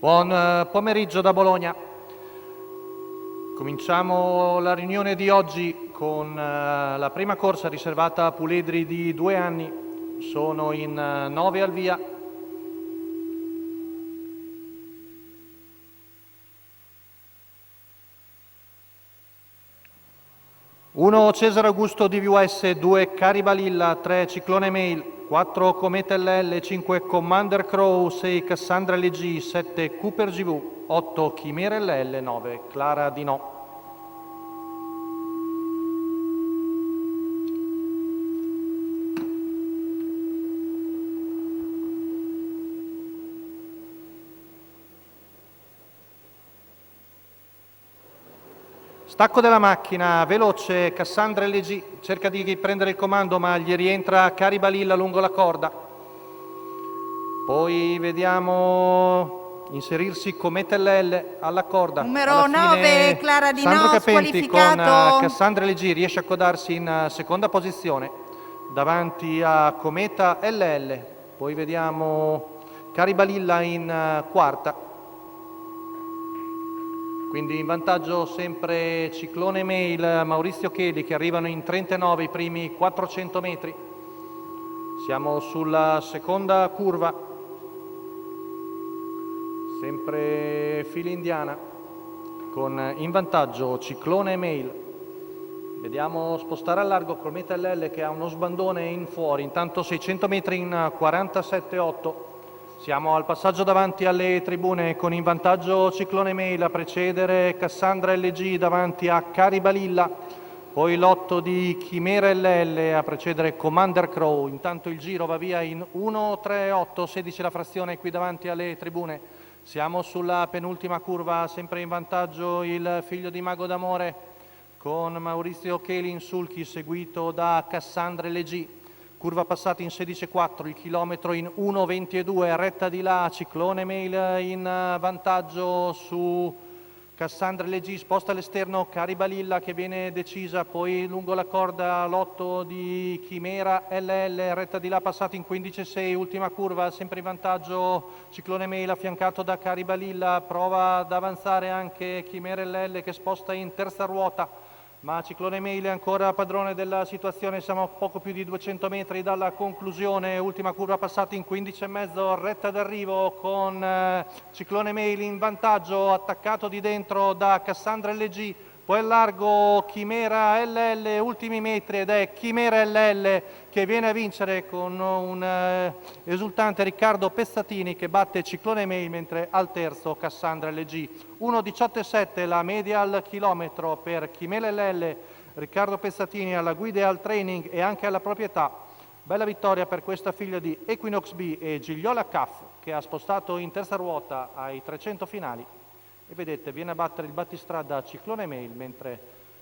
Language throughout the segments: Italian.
Buon pomeriggio da Bologna. Cominciamo la riunione di oggi con la prima corsa riservata a puledri di 2 anni. Sono in 9 al via. Uno Cesare Augusto DVS, 2 Caribalilla, 3 Ciclone Mail, 4 Cometa LL, 5 Commander Crow, 6 Cassandra LG, 7 Cooper GV, 8 Chimera LL, 9 Clara Di No. Stacco della macchina, veloce, Cassandra LG, cerca di prendere il comando ma gli rientra Caribalilla lungo la corda. Poi vediamo inserirsi Cometa LL alla corda. Numero 9, Clara Di Sandro No, Capenti con squalificato. Cassandra LG riesce a codarsi in seconda posizione davanti a Cometa LL. Poi vediamo Caribalilla in quarta. Quindi in vantaggio sempre Ciclone Mail, Maurizio Cheli che arrivano in 39 i primi 400 metri. Siamo sulla seconda curva, sempre fila indiana, con in vantaggio Ciclone Mail. Vediamo spostare al largo Cometa LL che ha uno sbandone in fuori, intanto 600 metri in 47,8. Siamo al passaggio davanti alle tribune con in vantaggio Ciclone Mail a precedere Cassandra LG davanti a Caribalilla, poi l'otto di Chimera LL a precedere Commander Crow. Intanto il giro va via in 1.38, 16 la frazione qui davanti alle tribune. Siamo sulla penultima curva, sempre in vantaggio il figlio di Mago d'Amore con Maurizio Cheli in sulchi seguito da Cassandra LG. Curva passata in 16,4, il chilometro in 1,22, retta di là, Ciclone Mail in vantaggio su Cassandra LG, sposta all'esterno Caribalilla che viene decisa, poi lungo la corda l'otto di Chimera LL, retta di là passata in 15,6, ultima curva, sempre in vantaggio Ciclone Mail affiancato da Caribalilla, prova ad avanzare anche Chimera LL che sposta in terza ruota. Ma Ciclone Mail è ancora padrone della situazione, siamo a poco più di 200 metri dalla conclusione, ultima curva passata in 15,5, retta d'arrivo con Ciclone Mail in vantaggio, attaccato di dentro da Cassandra LG, poi al largo Chimera LL, ultimi metri ed è Chimera LL che viene a vincere con un esultante Riccardo Pezzatini che batte Ciclone Mail, mentre al terzo Cassandra LG. 1.17 la media al chilometro per Chimera LL, Riccardo Pezzatini alla guida e al training e anche alla proprietà. Bella vittoria per questa figlia di Equinox B e Gigliola Caff che ha spostato in terza ruota ai 300 finali. E vedete, viene a battere il battistrada Ciclone Mail, mentre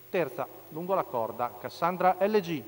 terza lungo la corda Cassandra LG.